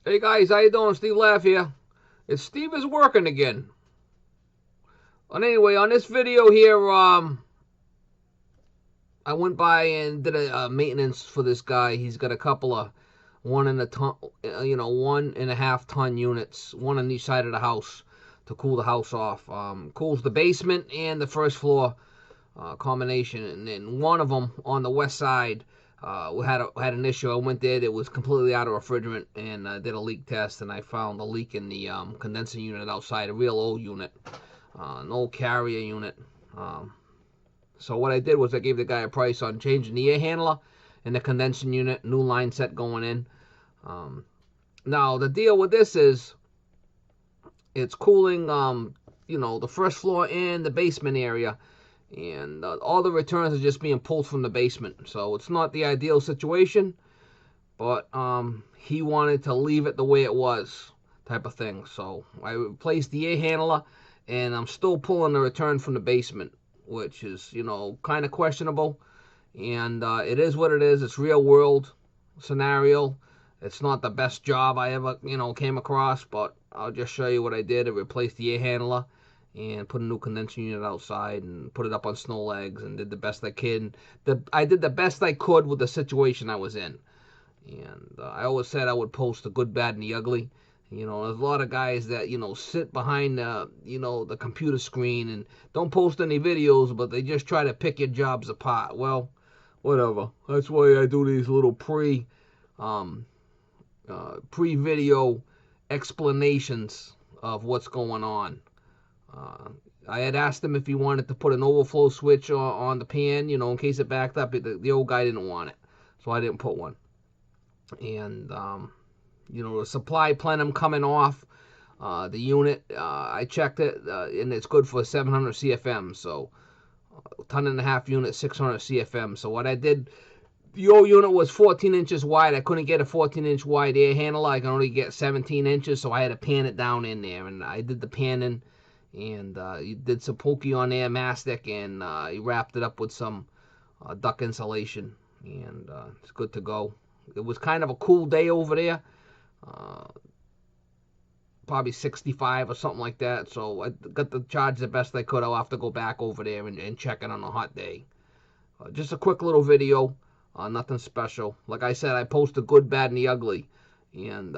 Hey guys, how you doing? Steve Laugh here. It's Steve is working again. And anyway, on this video here, I went by and did a maintenance for this guy. He's got a couple of 1.5 ton, 1.5 ton units, one on each side of the house to cool the house off. Cools the basement and the first floor combination. And then one of them on the west side, we had an issue. I went there; it was completely out of refrigerant, and did a leak test, and I found a leak in the condenser unit outside, a real old unit, an old carrier unit. So what I did was I gave the guy a price on changing the air handler and the condensing unit, new line set going in. Now the deal with this is it's cooling, the first floor and the basement area, and all the returns are just being pulled from the basement. So it's not the ideal situation, but he wanted to leave it the way it was, type of thing. So I replaced the air handler, and I'm still pulling the return from the basement, which is kind of questionable. And it is what it is. It's real world scenario. It's not the best job I ever came across, but I'll just show you what I did. I replaced the air handler and put a new condenser unit outside and put it up on snow legs and did the best I could. I did the best I could with the situation I was in. And I always said I would post the good, bad, and the ugly. There's a lot of guys that sit behind the computer screen and don't post any videos, but they just try to pick your jobs apart. Well, whatever. That's why I do these little um, pre-video explanations of what's going on. Uh, I had asked him if he wanted to put an overflow switch on the pan, in case it backed up. The old guy didn't want it, so I didn't put one. And the supply plenum coming off the unit. I checked it, and it's good for 700 CFM. So, ton and a half unit, 600 CFM. So what I did, the old unit was 14 inches wide. I couldn't get a 14-inch wide air handler. I can only get 17 inches, so I had to pan it down in there. And I did the panning, and you did some pokey on there, mastic, and you wrapped it up with some duct insulation, and it's good to go. It was kind of a cool day over there, uh, probably 65 or something like that. So I got the charge the best I could. I'll have to go back over there and check it on a hot day. Just a quick little video, nothing special. Like I said, I post the good, bad, and the ugly, and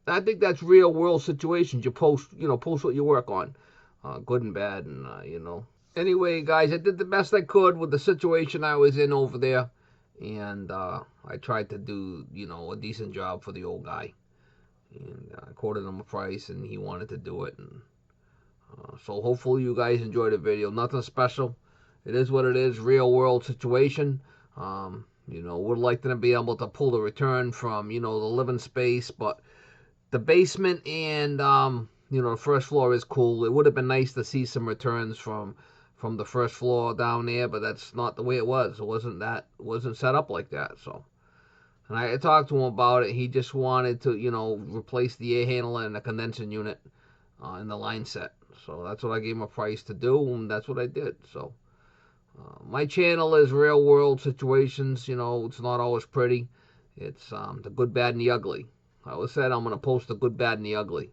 I think that's real world situations. You post what you work on, good and bad, and. Anyway, guys, I did the best I could with the situation I was in over there, and I tried to do, a decent job for the old guy, and I quoted him a price, and he wanted to do it, and so hopefully you guys enjoyed the video. Nothing special. It is what it is. Real world situation. Would like to be able to pull the return from, the living space, but the basement and the first floor is cool. It would have been nice to see some returns from the first floor down there, but that's not the way it was. It wasn't set up like that. So, and I talked to him about it. He just wanted to replace the air handler and the condensing unit in the line set. So that's what I gave him a price to do, and that's what I did. So my channel is real world situations. It's not always pretty. It's the good, bad, and the ugly. I always said I'm going to post the good, bad, and the ugly.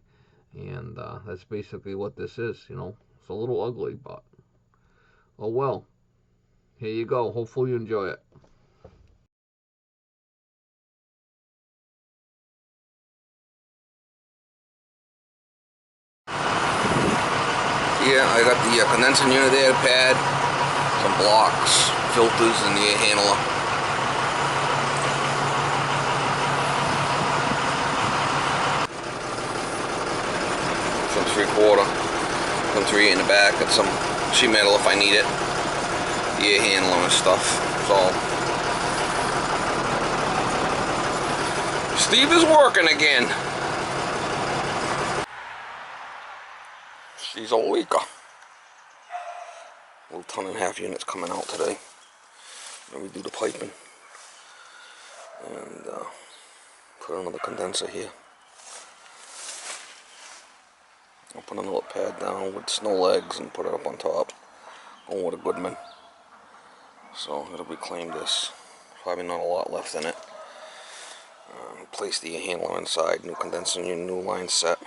And that's basically what this is. It's a little ugly, but oh well. Here you go. Hopefully you enjoy it. Yeah, I got the condensing unit there, the pad, some blocks, filters, and the air handler. Some 3/4, some 3 in the back, got some sheet metal if I need it. The air handler and stuff. So Steve is working again. She's a leaker. Little 1.5 ton units coming out today. Then we do the piping and put another condenser here. I'll put another pad down with snow legs and put it up on top. Going with a Goodman. So it'll reclaim this. Probably not a lot left in it. Place the handler inside, new condenser, new line set.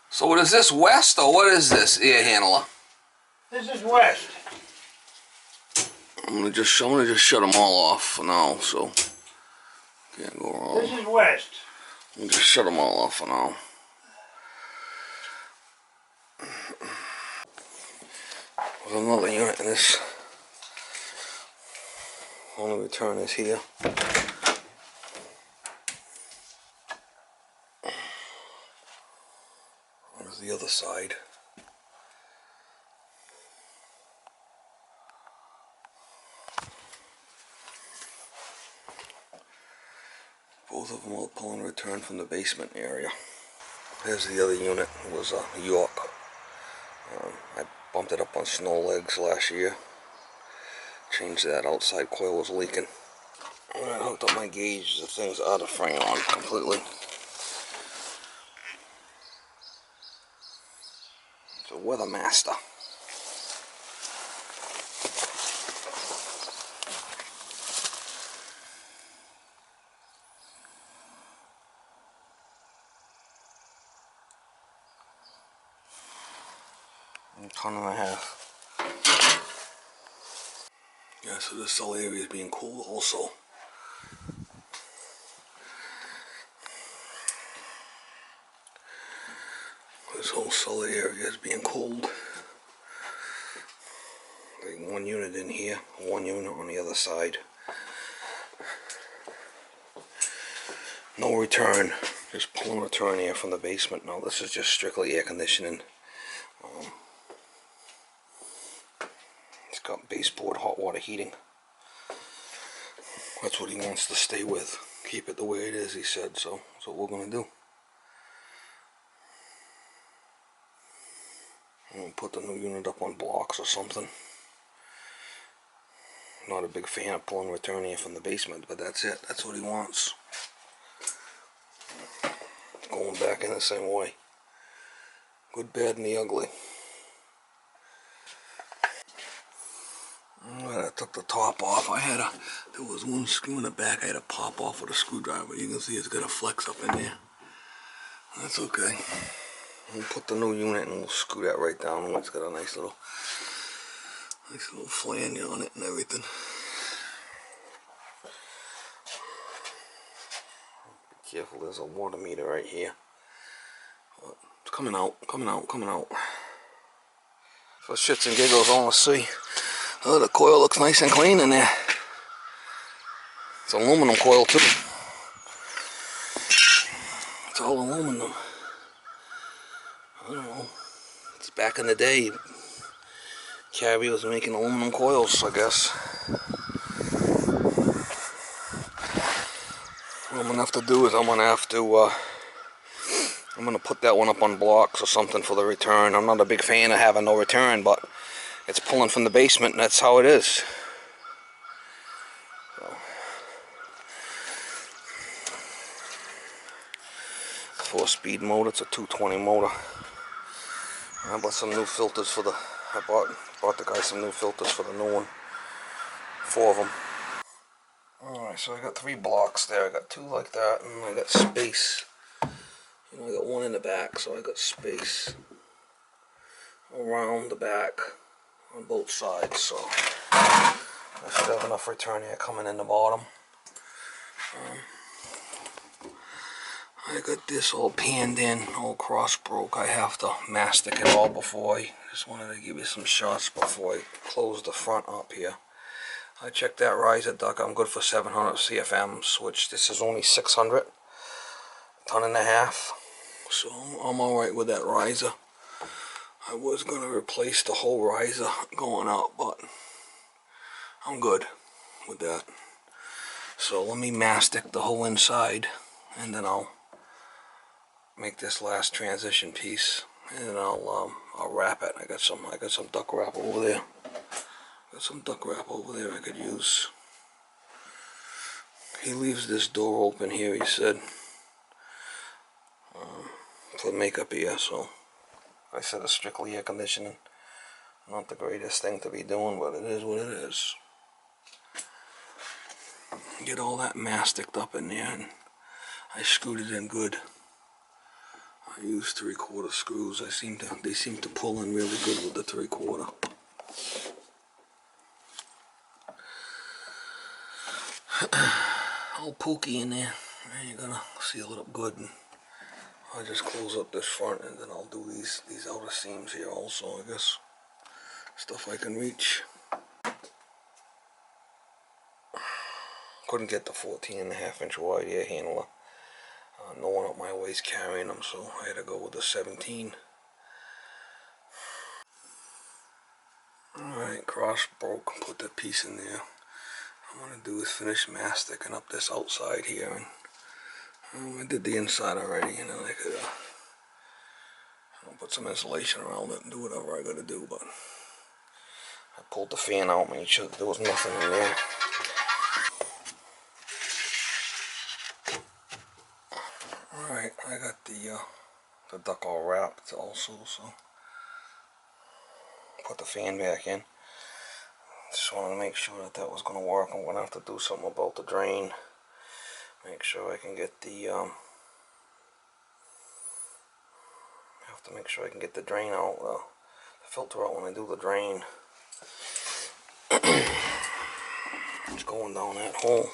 So what is this, west, or what is this air handler? This is west. I'm gonna just shut them all off for now, so can't go wrong. This is west. I'm gonna just shut them all off for now. There's another unit in this. Only return is here. There's the other side. Both of them will pull and return from the basement area. There's the other unit. It was a York. I bumped it up on snow legs last year. Changed that outside coil was leaking. When I hooked up my gauge, the thing's out of frame on completely. It's a Weathermaster. A ton and a half. Yeah, so this cell area is being cooled also. This whole cellar area is being cooled. Like one unit in here, one unit on the other side. No return, just pull and return air from the basement. Now this is just strictly air conditioning. It's got baseboard hot water heating. That's what he wants to stay with. Keep it the way it is, he said, so that's what we're going to do. I'm going to put the new unit up on blocks or something. Not a big fan of pulling return air from the basement, but that's it. That's what he wants. Going back in the same way. Good, bad, and the ugly. I took the top off. There was one screw in the back I had to pop off with a screwdriver. You can see it's got a flex up in there. That's okay. We'll put the new unit and we'll screw that right down. It's got a nice little flange on it and everything. Be careful, there's a water meter right here. It's coming out, coming out, coming out. For shits and giggles, I want to see. Oh, the coil looks nice and clean in there. It's aluminum coil too. It's all aluminum. I don't know. It's back in the day. Cabby was making aluminum coils, I guess. What I'm gonna have to do is I'm gonna put that one up on blocks or something for the return. I'm not a big fan of having no return, but it's pulling from the basement and that's how it is. So. 4-speed motor, it's a 220 motor. I bought some new filters for I bought the guy some new filters for the new one. 4 of them. Alright, so I got 3 blocks there. I got 2 like that, and I got space. You know, I got 1 in the back, so I got space around the back on both sides. So I should have enough return air coming in the bottom. I got this all panned in, all cross broke. I have to mastic it all before I just wanted to give you some shots before I close the front up here. I checked that riser duct. I'm good for 700 CFM switch. This is only 600, ton and a half. So I'm alright with that riser. I was going to replace the whole riser going out, but I'm good with that. So let me mastic the whole inside, and then I'll make this last transition piece, and then I'll wrap it. I got some duck wrap over there. Got some duck wrap over there I could use. He leaves this door open here, he said, for makeup here, so I said it's strictly air conditioning. Not the greatest thing to be doing, but it is what it is. Get all that masticed up in there, and I screwed it in good. I used 3/4 screws. They seem to pull in really good with the 3/4. All pokey in there. And you're gonna seal it up good, and I'll just close up this front, and then I'll do these outer seams here also, I guess. Stuff I can reach. Couldn't get the 14.5-inch wide air handler. No one up my way's carrying them, so I had to go with the 17. Alright, cross broke, put that piece in there. What I'm going to do is finish masticing up this outside here, and I did the inside already, and then I could I'll put some insulation around it and do whatever I got to do, but I pulled the fan out, made sure that there was nothing in there. Alright, I got the duck all wrapped also, so put the fan back in. Just wanted to make sure that that was going to work. I'm going to have to do something about the drain. Make sure I can get the make sure I can get the drain out, the filter out when I do the drain. It's going down that hole.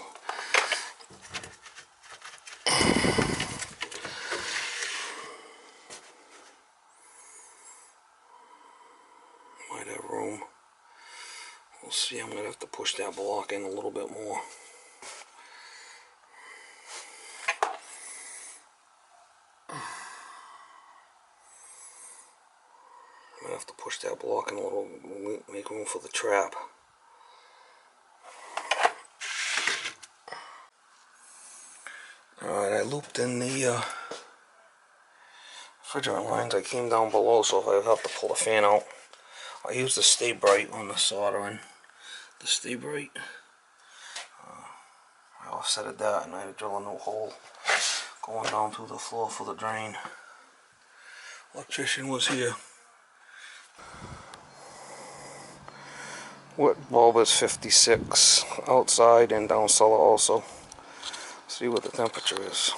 Might have room. We'll see. I'm gonna have to push that block in a little bit more. I'm gonna have to push that block in a little, make room for the trap. Alright, I looped in the refrigerant lines. I came down below, so if I have to pull the fan out, I used the Stay Bright on the soldering. The Stay Bright. I offsetted that, and I had to drill a new hole going down through the floor for the drain. Electrician was here. Wet bulb is 56 outside and down cellar also. See what the temperature is.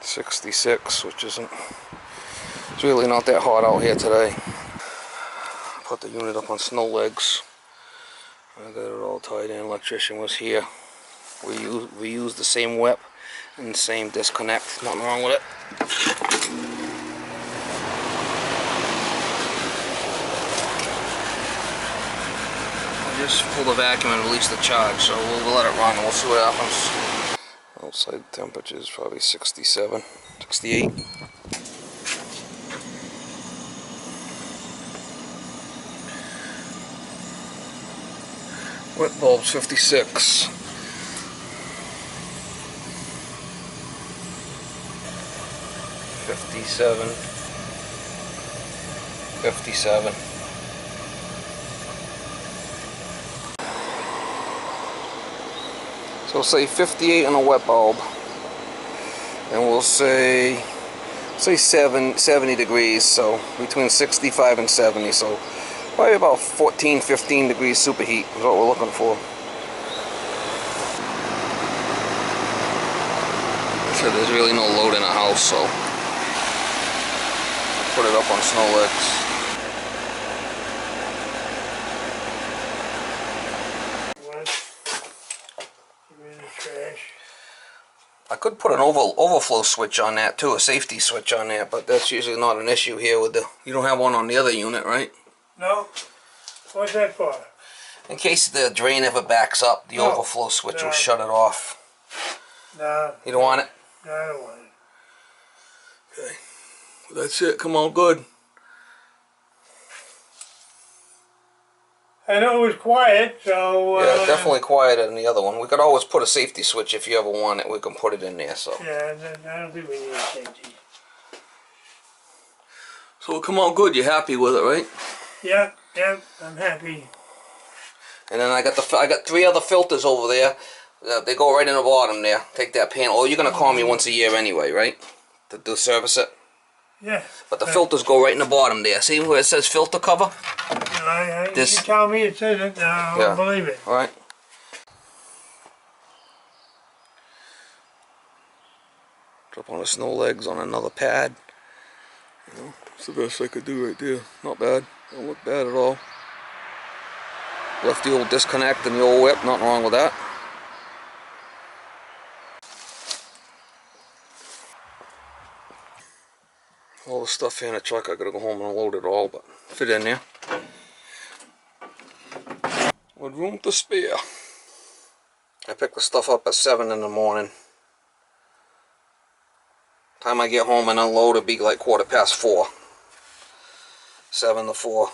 .66, which isn't, it's really not that hot out here today. Put the unit up on snow legs. I got it all tied in. Electrician was here. We used the same whip and the same disconnect. Nothing wrong with it. I just pull the vacuum and release the charge, so we'll let it run and we'll see what happens. Outside temperature is probably 67, 68. Wet bulb's 56. $57. So say 58 on a wet bulb, and we'll say 70 degrees, so between 65 and 70, so probably about 14-15 degrees superheat is what we're looking for. So there's really no load in the house, so I'll put it up on snow legs. I could put an overflow switch on that too, a safety switch on that, but that's usually not an issue here with the, you don't have one on the other unit, right? No. What's that for? In case the drain ever backs up, the overflow switch will shut it off. No. You don't want it? No, I don't want it. Okay. Well, that's it. Come on, good. I know it was quiet, so... Yeah, definitely quieter than the other one. We could always put a safety switch if you ever want it. We can put it in there, so. Yeah, I don't think we need a safety. So it'll come out good. You're happy with it, right? Yep, I'm happy. And then I got 3 other filters over there. They go right in the bottom there. Take that panel. Oh, you're gonna call me once a year anyway, right? To service it. Yeah. But the filters go right in the bottom there. See where it says filter cover? You tell me it says it, I won't believe it. All right. Drop on the snow legs on another pad. You know, that's the best I could do right there. Not bad. Don't look bad at all. Left the old disconnect and the old whip. Nothing wrong with that. All the stuff here in the truck, I gotta go home and unload it all, but fit in there. With room to spare. I pick the stuff up at 7 in the morning. Time I get home and unload, it'll be like 4:15. 7 to 4.